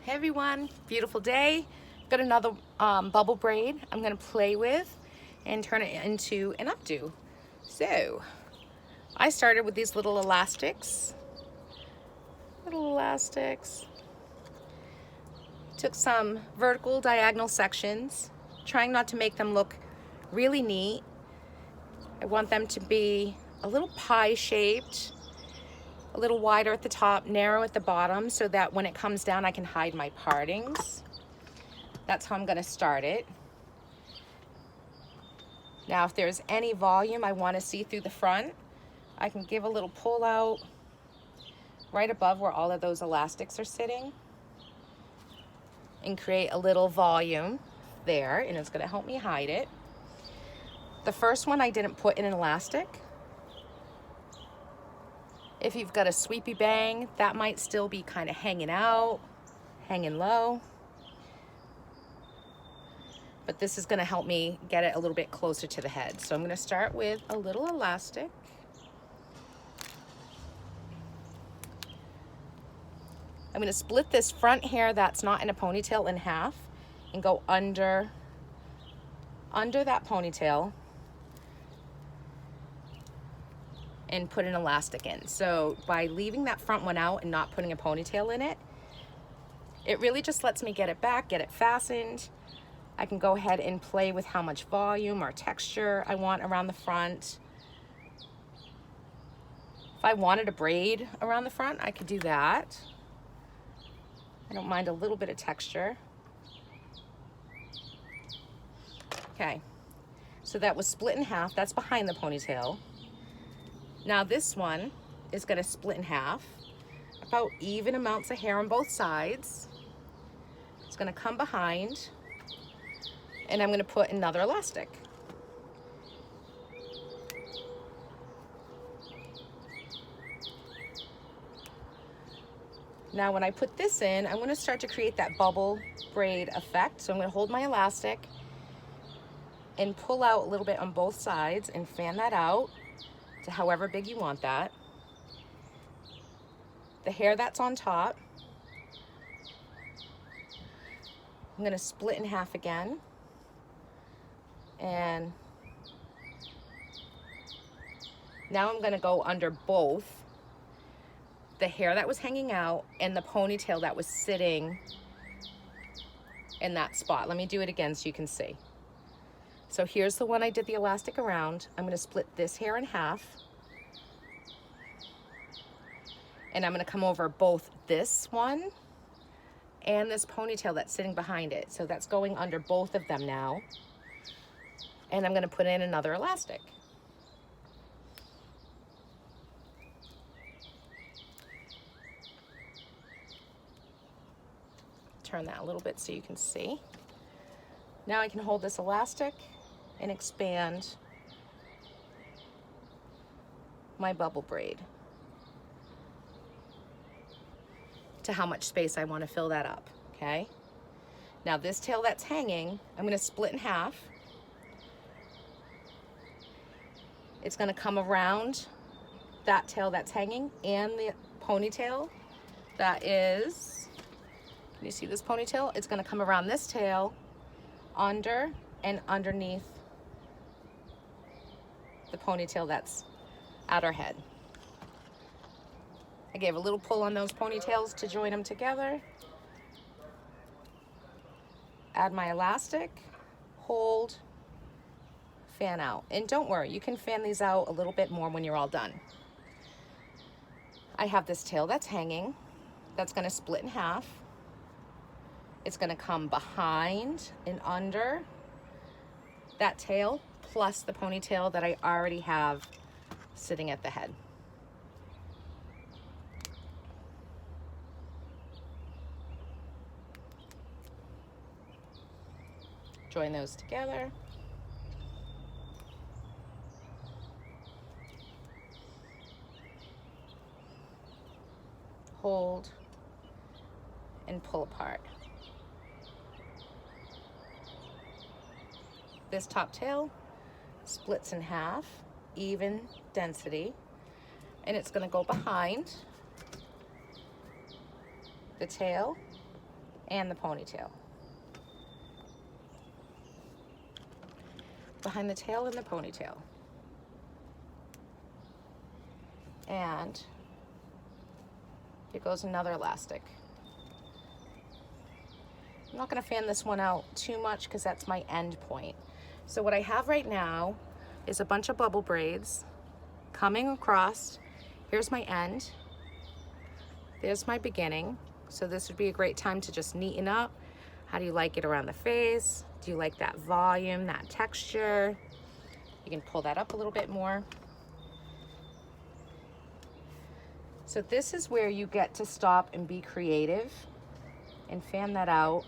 Hey everyone, beautiful day. Got another bubble braid I'm gonna play with and turn it into an updo. So I started with these little elastics. Took some vertical diagonal sections, trying not to make them look really neat. I want them to be a little pie shaped, a little wider at the top, narrow at the bottom, so that when it comes down I can hide my partings. That's how I'm going to start it. Now if there's any volume I want to see through the front, I can give a little pull out right above where all of those elastics are sitting and create a little volume there, and it's going to help me hide it. The first one I didn't put in an elastic. If you've got a sweepy bang, that might still be kind of hanging out, hanging low. But this is going to help me get it a little bit closer to the head. So I'm going to start with a little elastic. I'm going to split this front hair that's not in a ponytail in half and go under that ponytail and put an elastic in. So by leaving that front one out and not putting a ponytail in it, it really just lets me get it back, get it fastened. I can go ahead and play with how much volume or texture I want around the front. If I wanted a braid around the front, I could do that. I don't mind a little bit of texture. Okay, so that was split in half. That's behind the ponytail. Now this one is going to split in half, about even amounts of hair on both sides. It's going to come behind, and I'm going to put another elastic. Now when I put this in, I'm going to start to create that bubble braid effect. So I'm going to hold my elastic and pull out a little bit on both sides and fan that out to however big you want that. The hair that's on top, I'm going to split in half again, and now I'm going to go under both the hair that was hanging out and the ponytail that was sitting in that spot. Let me do it again so you can see. So here's the one I did the elastic around. I'm going to split this hair in half, and I'm going to come over both this one and this ponytail that's sitting behind it. So that's going under both of them now, and I'm going to put in another elastic. Turn that a little bit so you can see. Now I can hold this elastic and expand my bubble braid to how much space I want to fill that up, okay? Now this tail that's hanging, I'm going to split in half. It's going to come around that tail that's hanging and the ponytail that is, can you see this ponytail? It's going to come around this tail, under and underneath the ponytail that's at our head. I gave a little pull on those ponytails to join them together. Add my elastic, hold, fan out. And don't worry, you can fan these out a little bit more when you're all done. I have this tail that's hanging, that's going to split in half. It's going to come behind and under that tail, plus the ponytail that I already have sitting at the head. Join those together. Hold and pull apart. This top tail splits in half, even density, and it's going to go behind the tail and the ponytail. Behind the tail and the ponytail. And here goes another elastic. I'm not gonna fan this one out too much because that's my end point. So what I have right now is a bunch of bubble braids coming across. Here's my end. There's my beginning. So this would be a great time to just neaten up. How do you like it around the face? Do you like that volume, that texture? You can pull that up a little bit more. So this is where you get to stop and be creative and fan that out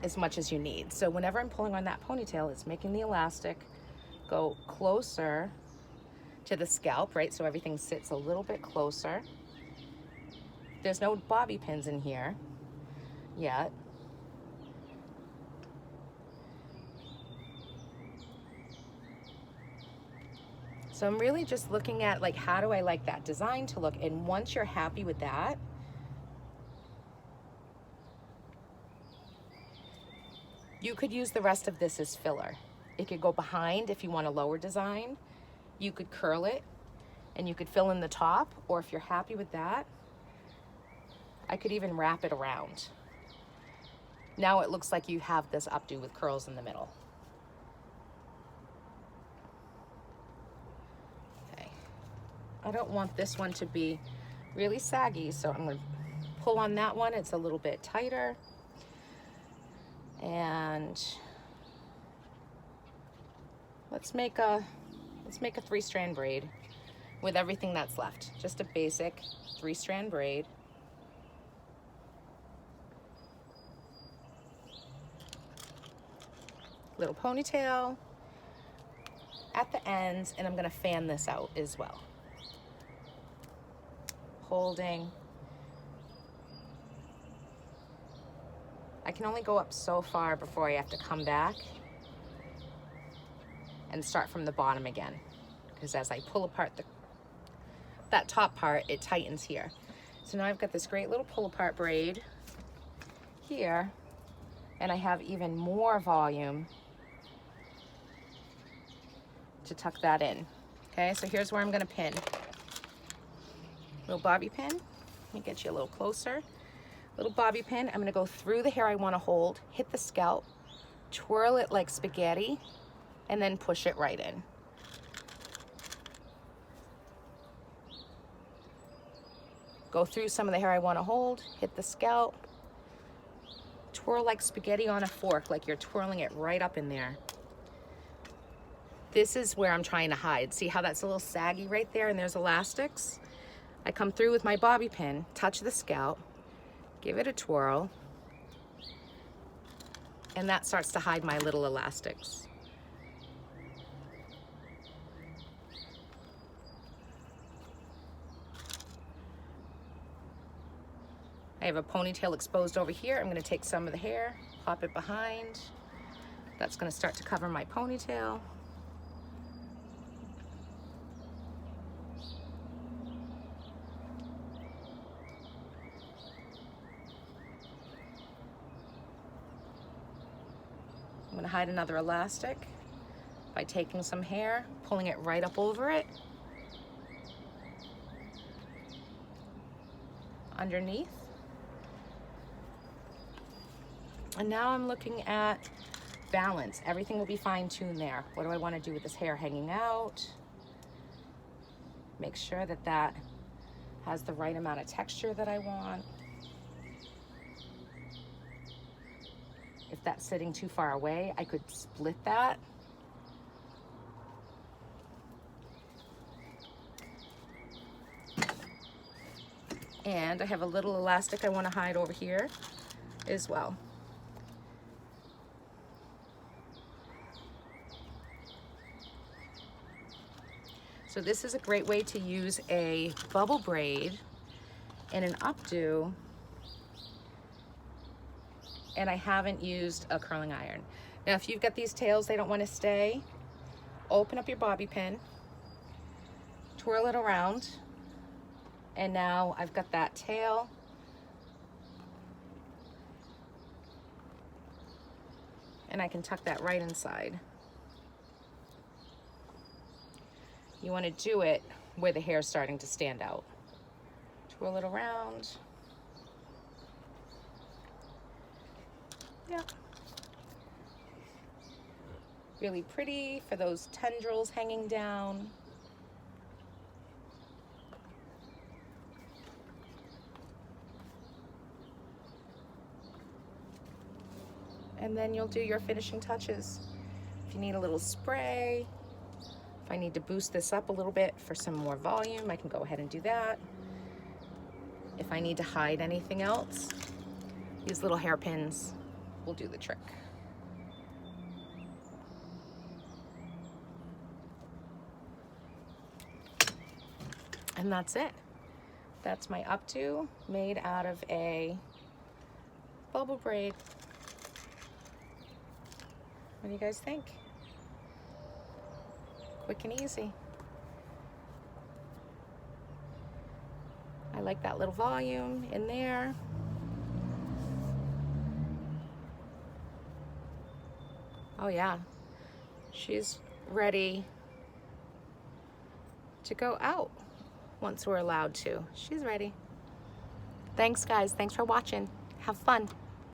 as much as you need. So whenever I'm pulling on that ponytail, it's making the elastic go closer to the scalp, right? So everything sits a little bit closer. There's no bobby pins in here yet. So I'm really just looking at like, how do I like that design to look? And once you're happy with that, you could use the rest of this as filler. It could go behind if you want a lower design. You could curl it and you could fill in the top, or if you're happy with that, I could even wrap it around. Now it looks like you have this updo with curls in the middle. Okay. I don't want this one to be really saggy, so I'm gonna pull on that one. It's a little bit tighter. And let's make a 3-strand braid with everything that's left. Just a basic 3-strand braid. Little ponytail at the ends, and I'm gonna fan this out as well. Holding. I can only go up so far before I have to come back and start from the bottom again. Because as I pull apart that top part, it tightens here. So now I've got this great little pull apart braid here, and I have even more volume to tuck that in. Okay, so here's where I'm gonna pin. Little bobby pin. Let me get you a little closer. Little bobby pin. I'm gonna go through the hair I wanna hold, hit the scalp, twirl it like spaghetti, and then push it right in. Go through some of the hair I wanna hold, hit the scalp, twirl like spaghetti on a fork, like you're twirling it right up in there. This is where I'm trying to hide. See how that's a little saggy right there and there's elastics? I come through with my bobby pin, touch the scalp, give it a twirl, and that starts to hide my little elastics. I have a ponytail exposed over here. I'm gonna take some of the hair, pop it behind. That's gonna start to cover my ponytail. I'm gonna hide another elastic by taking some hair, pulling it right up over it, underneath. And now I'm looking at balance. Everything will be fine-tuned there. What do I wanna do with this hair hanging out? Make sure that that has the right amount of texture that I want. If that's sitting too far away, I could split that. And I have a little elastic I want to hide over here as well. So this is a great way to use a bubble braid and an updo, and I haven't used a curling iron. Now, if you've got these tails, they don't want to stay, open up your bobby pin, twirl it around, and now I've got that tail And I can tuck that right inside. You want to do it where the hair is starting to stand out. Twirl it around. Yeah. Really pretty for those tendrils hanging down. And then you'll do your finishing touches. If you need a little spray, if I need to boost this up a little bit for some more volume, I can go ahead and do that. If I need to hide anything else, these little hairpins will do the trick. And that's it. That's my updo made out of a bubble braid. What do you guys think? Quick and easy. I like that little volume in there. Oh yeah, she's ready to go out once we're allowed to. She's ready. Thanks guys, thanks for watching. Have fun.